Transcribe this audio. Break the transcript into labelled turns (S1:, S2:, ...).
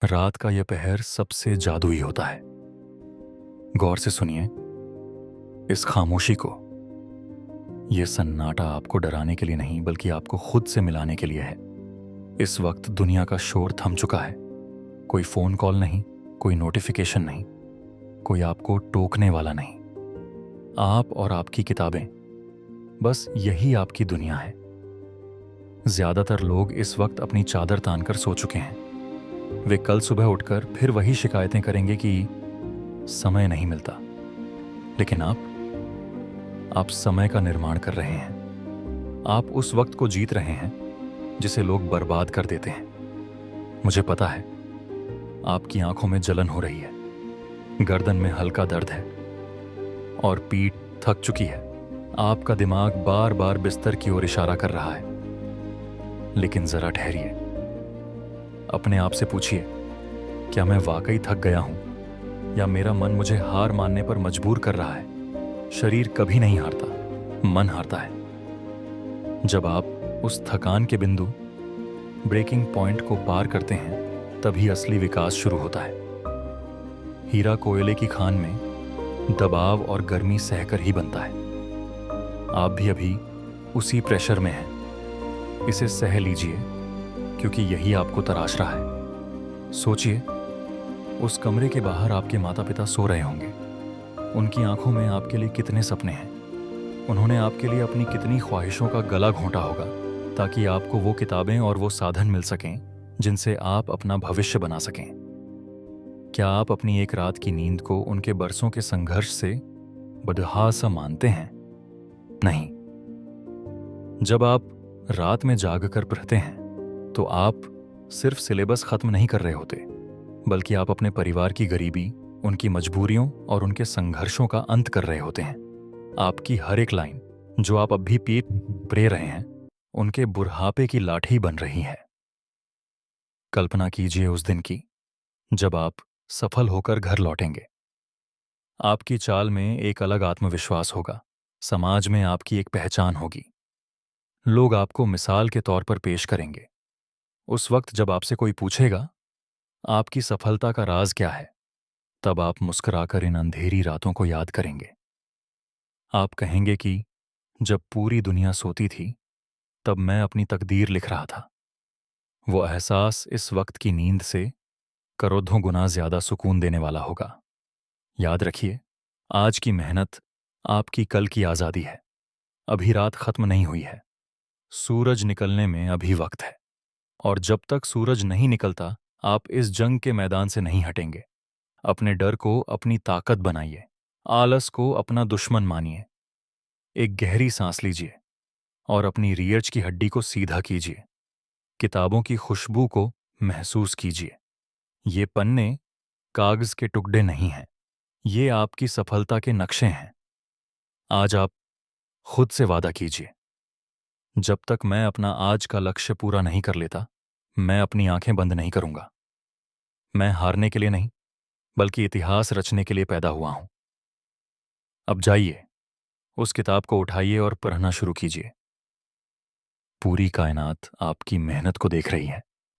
S1: रात का यह पहर सबसे जादुई होता है। गौर से सुनिए इस खामोशी को। यह सन्नाटा आपको डराने के लिए नहीं बल्कि आपको खुद से मिलाने के लिए है। इस वक्त दुनिया का शोर थम चुका है। कोई फोन कॉल नहीं, कोई नोटिफिकेशन नहीं, कोई आपको टोकने वाला नहीं। आप और आपकी किताबें, बस यही आपकी दुनिया है। ज्यादातर लोग इस वक्त अपनी चादर तानकर सो चुके हैं। वे कल सुबह उठकर फिर वही शिकायतें करेंगे कि समय नहीं मिलता। लेकिन आप समय का निर्माण कर रहे हैं। आप उस वक्त को जीत रहे हैं जिसे लोग बर्बाद कर देते हैं। मुझे पता है, आपकी आंखों में जलन हो रही है, गर्दन में हल्का दर्द है और पीठ थक चुकी है। आपका दिमाग बार बार बिस्तर की ओर इशारा कर रहा है। लेकिन जरा ठहरिए। अपने आप से पूछिए, क्या मैं वाकई थक गया हूं या मेरा मन मुझे हार मानने पर मजबूर कर रहा है? शरीर कभी नहीं हारता, मन हारता है। जब आप उस थकान के बिंदु, ब्रेकिंग पॉइंट को पार करते हैं, तभी असली विकास शुरू होता है। हीरा कोयले की खान में दबाव और गर्मी सहकर ही बनता है। आप भी अभी उसी प्रेशर में हैं। इसे सह लीजिए, क्योंकि यही आपको तराश रहा है। सोचिए, उस कमरे के बाहर आपके माता पिता सो रहे होंगे। उनकी आंखों में आपके लिए कितने सपने हैं। उन्होंने आपके लिए अपनी कितनी ख्वाहिशों का गला घोंटा होगा, ताकि आपको वो किताबें और वो साधन मिल सकें जिनसे आप अपना भविष्य बना सकें। क्या आप अपनी एक रात की नींद को उनके बरसों के संघर्ष से बदहा सा मानते हैं? नहीं। जब आप रात में जागकर पढ़ते हैं, तो आप सिर्फ सिलेबस खत्म नहीं कर रहे होते, बल्कि आप अपने परिवार की गरीबी, उनकी मजबूरियों और उनके संघर्षों का अंत कर रहे होते हैं। आपकी हर एक लाइन जो आप अब भी पीठ प्रे रहे हैं, उनके बुढ़ापे की लाठी बन रही है। कल्पना कीजिए उस दिन की, जब आप सफल होकर घर लौटेंगे। आपकी चाल में एक अलग आत्मविश्वास होगा। समाज में आपकी एक पहचान होगी। लोग आपको मिसाल के तौर पर पेश करेंगे। उस वक्त जब आपसे कोई पूछेगा, आपकी सफलता का राज क्या है, तब आप मुस्कुराकर इन अंधेरी रातों को याद करेंगे। आप कहेंगे कि जब पूरी दुनिया सोती थी, तब मैं अपनी तकदीर लिख रहा था। वो एहसास इस वक्त की नींद से करोड़ों गुना ज्यादा सुकून देने वाला होगा। याद रखिए, आज की मेहनत आपकी कल की आजादी है। अभी रात खत्म नहीं हुई है। सूरज निकलने में अभी वक्त है। और जब तक सूरज नहीं निकलता, आप इस जंग के मैदान से नहीं हटेंगे। अपने डर को अपनी ताकत बनाइए। आलस को अपना दुश्मन मानिए। एक गहरी सांस लीजिए और अपनी रीढ़ की हड्डी को सीधा कीजिए। किताबों की खुशबू को महसूस कीजिए। ये पन्ने कागज के टुकड़े नहीं हैं, ये आपकी सफलता के नक्शे हैं। आज आप खुद से वादा कीजिए, जब तक मैं अपना आज का लक्ष्य पूरा नहीं कर लेता, मैं अपनी आंखें बंद नहीं करूंगा। मैं हारने के लिए नहीं, बल्कि इतिहास रचने के लिए पैदा हुआ हूं। अब जाइए, उस किताब को उठाइए और पढ़ना शुरू कीजिए। पूरी कायनात आपकी मेहनत को देख रही है।